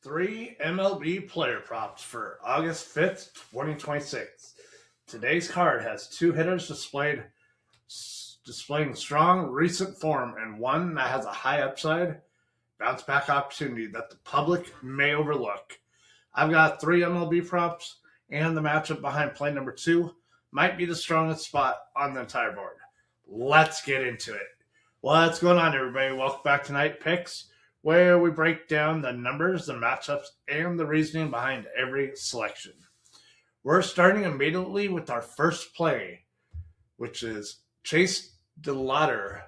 Three MLB player props for August 5th, 2026. Today's card has two hitters displaying strong recent form and one that has a high upside bounce back opportunity that the public may overlook. I've got three MLB props, and the matchup behind play number two might be the strongest spot on the entire board. Let's get into it. What's going on, everybody? Welcome back to Night Picks, where we break down the numbers, the matchups, and the reasoning behind every selection. We're starting immediately with our first play, which is Chase DeLauter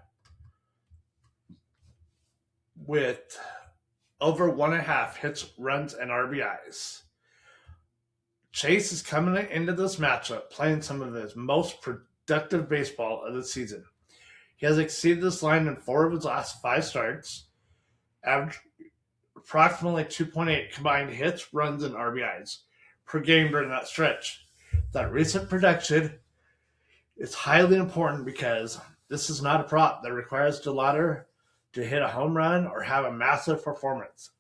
with over 1.5 hits, runs, and RBIs. Chase is coming into this matchup playing some of his most productive baseball of the season. He has exceeded this line in 4 of his last 5 starts, averaged approximately 2.8 combined hits, runs, and RBIs per game during that stretch. That recent production is highly important because this is not a prop that requires DeLauter to hit a home run or have a massive performance.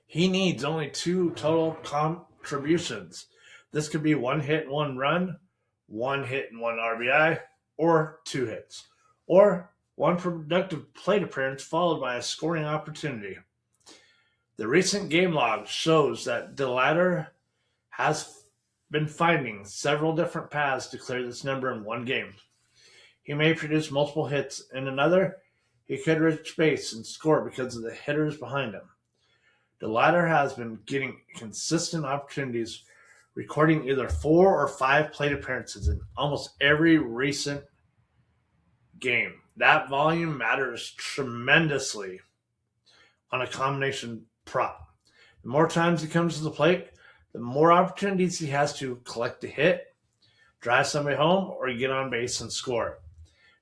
He needs only 2 total contributions. This could be 1 hit, 1 run, 1 hit and 1 RBI, or 2 hits, or 1 productive plate appearance followed by a scoring opportunity. The recent game log shows that DeLauter has been finding several different paths to clear this number in one game. He may produce multiple hits in another. He could reach base and score because of the hitters behind him. DeLauter has been getting consistent opportunities, recording either 4 or 5 plate appearances in almost every recent game. That volume matters tremendously on a combination prop. The more times he comes to the plate, the more opportunities he has to collect a hit, drive somebody home, or get on base and score.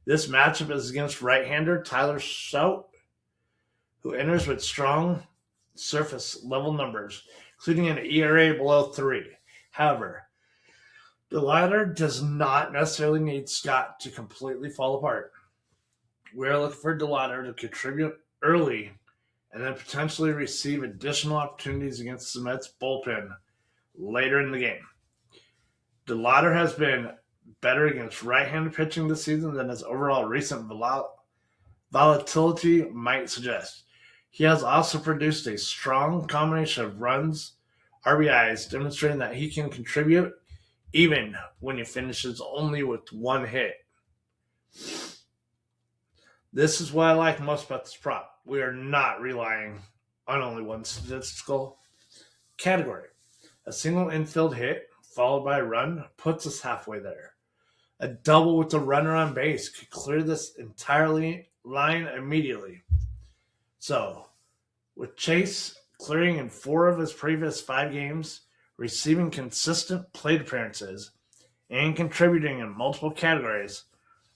This matchup is against right-hander Tyler Shout, who enters with strong surface level numbers, including an ERA below 3. However, DeLauter does not necessarily need Scott to completely fall apart. We're looking for DeLauter to contribute early and then potentially receive additional opportunities against the Mets bullpen later in the game. DeLauter has been better against right-handed pitching this season than his overall recent volatility might suggest. He has also produced a strong combination of runs, RBIs, demonstrating that he can contribute even when he finishes only with 1 hit. This is what I like most about this prop. We are not relying on only one statistical category. A single infield hit followed by a run puts us halfway there. A double with a runner on base could clear this entirely line immediately. So, with Chase clearing in 4 of his previous 5 games, receiving consistent plate appearances, and contributing in multiple categories,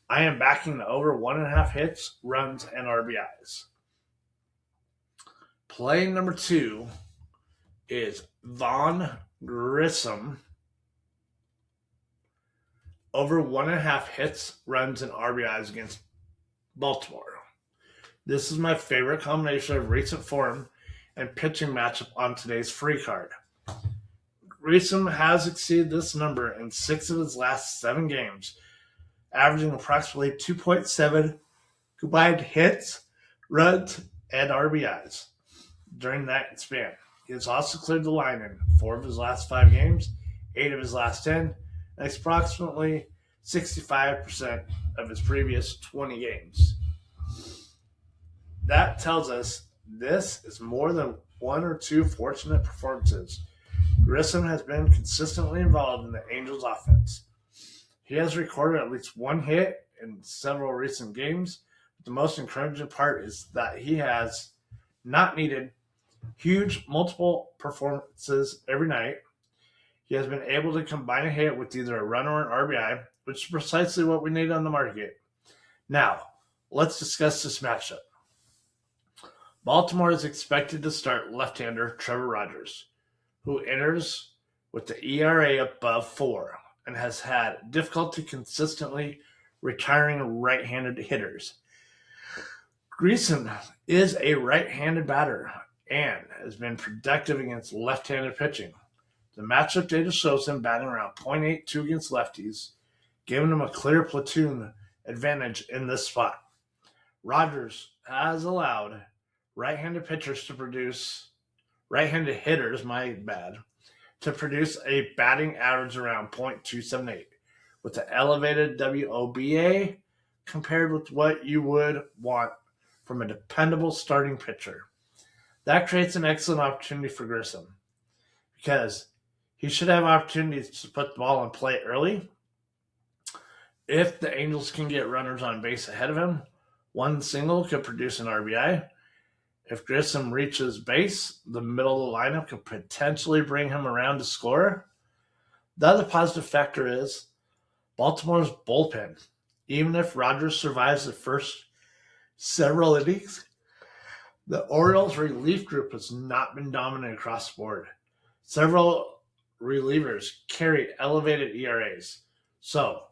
I am backing the over 1.5 hits, runs, and RBIs. Play number 2 is Vaughn Grissom over 1.5 hits, runs, and RBIs against Baltimore. This is my favorite combination of recent form and pitching matchup on today's free card. Grissom has exceeded this number in 6 of his last 7 games, averaging approximately 2.7 combined hits, runs, and RBIs during that span. He has also cleared the line in 4 of his last 5 games, 8 of his last 10, and approximately 65% of his previous 20 games. That tells us this is more than 1 or 2 fortunate performances. Grissom has been consistently involved in the Angels' offense. He has recorded at least 1 hit in several recent games. The most encouraging part is that he has not needed huge multiple performances every night. He has been able to combine a hit with either a run or an RBI, which is precisely what we need on the market. Now, let's discuss this matchup. Baltimore is expected to start left-hander Trevor Rogers, who enters with the ERA above 4 and has had difficulty consistently retiring right-handed hitters. Grissom is a right-handed batter and has been productive against left-handed pitching. The matchup data shows him batting around .82 against lefties, giving him a clear platoon advantage in this spot. Rogers has allowed right-handed hitters, to produce a batting average around .278 with an elevated WOBA compared with what you would want from a dependable starting pitcher. That creates an excellent opportunity for Grissom because he should have opportunities to put the ball in play early. If the Angels can get runners on base ahead of him, one single could produce an RBI. If Grissom reaches base, the middle of the lineup could potentially bring him around to score. The other positive factor is Baltimore's bullpen. Even if Rogers survives the first several innings, the Orioles' relief group has not been dominant across the board. Several relievers carry elevated ERAs. So,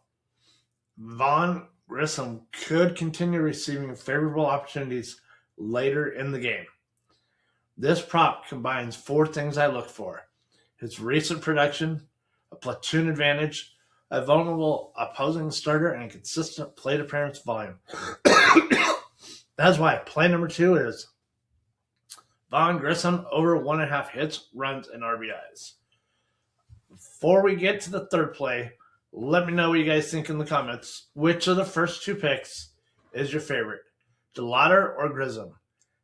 Vaughn Grissom could continue receiving favorable opportunities later in the game. This prop combines four things I look for: his recent production, a platoon advantage, a vulnerable opposing starter, and consistent plate appearance volume. That's why play number 2 is Vaughn Grissom over 1.5 hits, runs, and RBIs. Before we get to the third play, let me know what you guys think in the comments. Which of the first 2 picks is your favorite, Gelater or Grissom?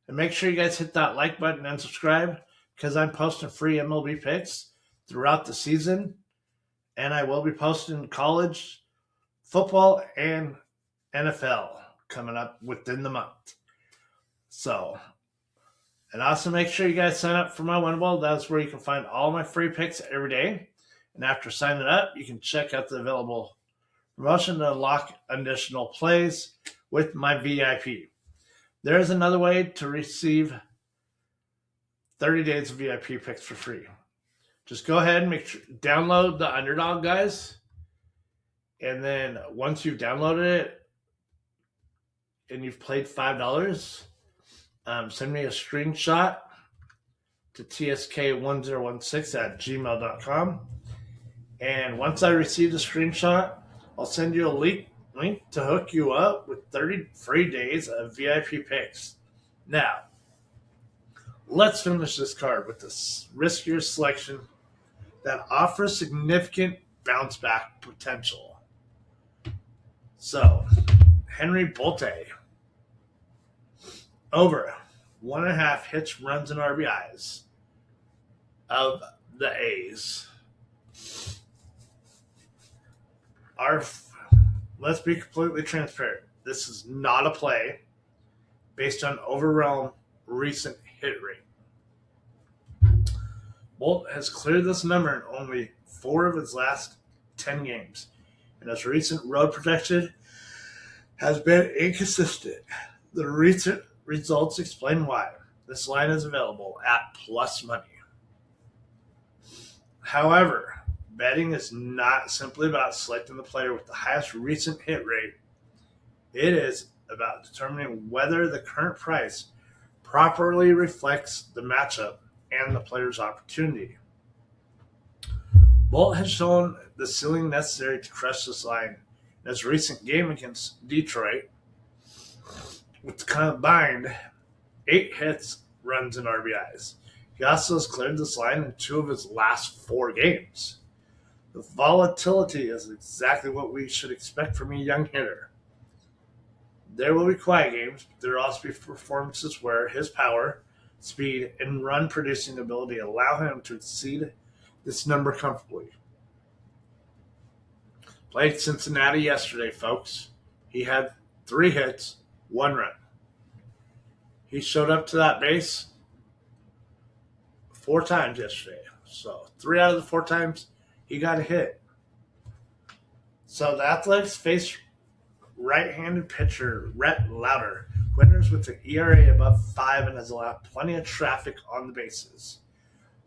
And make sure you guys hit that like button and subscribe because I'm posting free MLB picks throughout the season. And I will be posting college, football, and NFL coming up within the month. So, and also make sure you guys sign up for my Winnable. That's where you can find all my free picks every day. And after signing up, you can check out the available promotion to unlock additional plays with my VIP. There is another way to receive 30 days of VIP picks for free. Just go ahead and download the Underdog, guys. And then once you've downloaded it and you've played $5, send me a screenshot to tsk1016@gmail.com. And once I receive the screenshot, I'll send you a link to hook you up with 30 free days of VIP picks. Now, let's finish this card with this riskier selection that offers significant bounce back potential. So, Henry Bolte over 1.5 hits, runs, and RBIs of the A's. Let's be completely transparent. This is not a play based on overall recent hit rate. Bolt has cleared this number in only 4 of his last 10 games, and his recent road projection has been inconsistent. The recent results explain why. This line is available at plus money. However, betting is not simply about selecting the player with the highest recent hit rate. It is about determining whether the current price properly reflects the matchup and the player's opportunity. Bolt has shown the ceiling necessary to crush this line in his recent game against Detroit, with combined 8 hits, runs, and RBIs. He also has cleared this line in 2 of his last 4 games. The volatility is exactly what we should expect from a young hitter. There will be quiet games, but there will also be performances where his power, speed, and run-producing ability allow him to exceed this number comfortably. Played Cincinnati yesterday, folks. He had 3 hits, 1 run. He showed up to that base 4 times yesterday. So 3 out of the 4 times, he got a hit. So the Athletics face right-handed pitcher Rhett Lauder, winners with an ERA above 5 and has allowed plenty of traffic on the bases.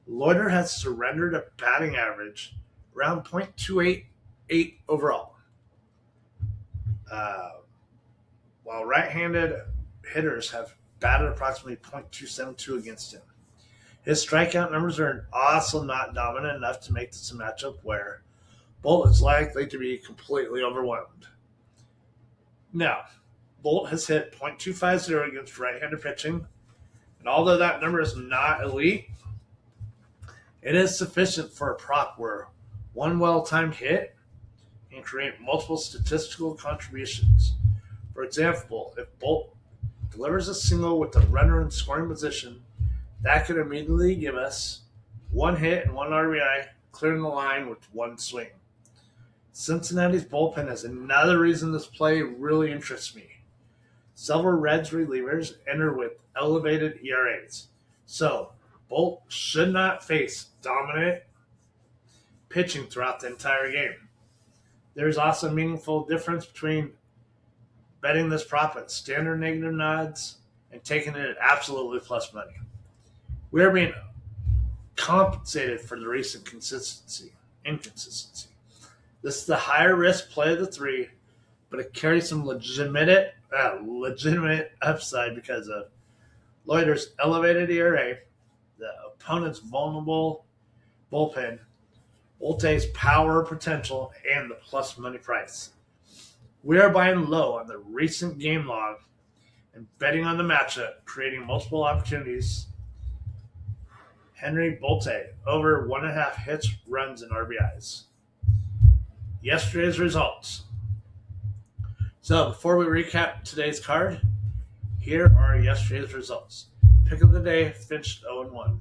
Lauder has surrendered a batting average around .288 overall, while right-handed hitters have batted approximately .272 against him. His strikeout numbers are also not dominant enough to make this a matchup where Bolt is likely to be completely overwhelmed. Now, Bolt has hit .250 against right-handed pitching, and although that number is not elite, it is sufficient for a prop where one well-timed hit can create multiple statistical contributions. For example, if Bolt delivers a single with the runner in scoring position, that could immediately give us one hit and one RBI, clearing the line with one swing. Cincinnati's bullpen is another reason this play really interests me. Several Reds relievers enter with elevated ERAs, so Bolt should not face dominant pitching throughout the entire game. There's also a meaningful difference between betting this prop at standard negative odds and taking it at absolutely plus money. We are being compensated for the recent inconsistency. This is the higher risk play of the three, but it carries some legitimate upside because of Loiter's elevated ERA, the opponent's vulnerable bullpen, Volte's power potential, and the plus money price. We are buying low on the recent game log and betting on the matchup, creating multiple opportunities. Henry Bolte over 1.5 hits, runs, and RBIs. Yesterday's results. So before we recap today's card, here are yesterday's results. Pick of the day finished 0-1.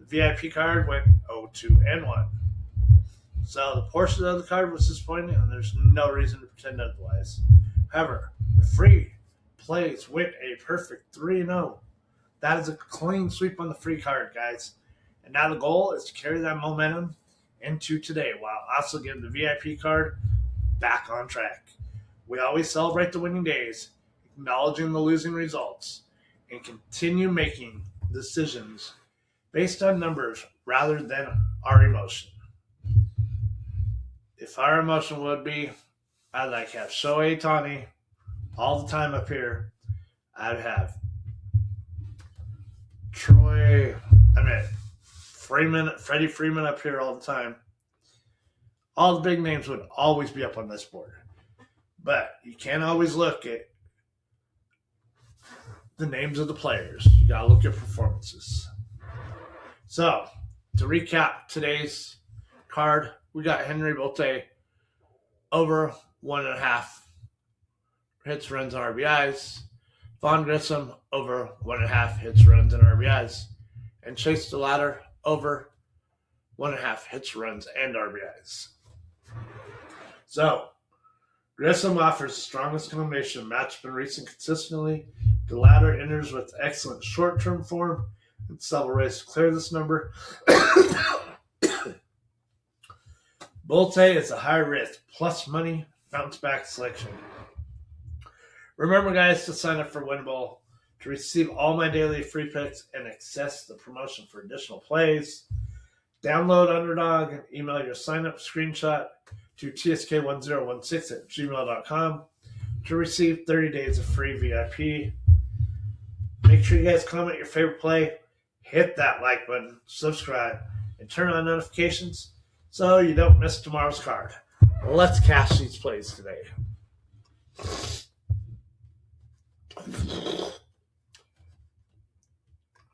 The VIP card went 0-2-1. So the portion of the card was disappointing, and there's no reason to pretend otherwise. However, the free plays went a perfect 3-0. That is a clean sweep on the free card, guys. And now the goal is to carry that momentum into today while also getting the VIP card back on track. We always celebrate the winning days, acknowledging the losing results, and continue making decisions based on numbers rather than our emotion. If our emotion would be, I'd like to have Shohei Ohtani all the time up here. I'd have Freddie Freeman up here all the time. All the big names would always be up on this board. But you can't always look at the names of the players. You got to look at performances. So, to recap today's card, we got Henry Bolte over 1.5 hits, runs, and RBIs. Vaughn Grissom over 1.5 hits, runs, and RBIs. And Chase DeLauter over 1.5 hits, runs, and RBIs. So, Grissom offers the strongest combination of matchup and racing consistently. DeLauter enters with excellent short-term form and several ways to clear this number. Bolte is a high-risk, plus money, bounce-back selection. Remember, guys, to sign up for Winball to receive all my daily free picks and access the promotion for additional plays. Download Underdog and email your sign-up screenshot to tsk1016@gmail.com to receive 30 days of free VIP. Make sure you guys comment your favorite play, hit that like button, subscribe, and turn on notifications so you don't miss tomorrow's card. Let's cash these plays today.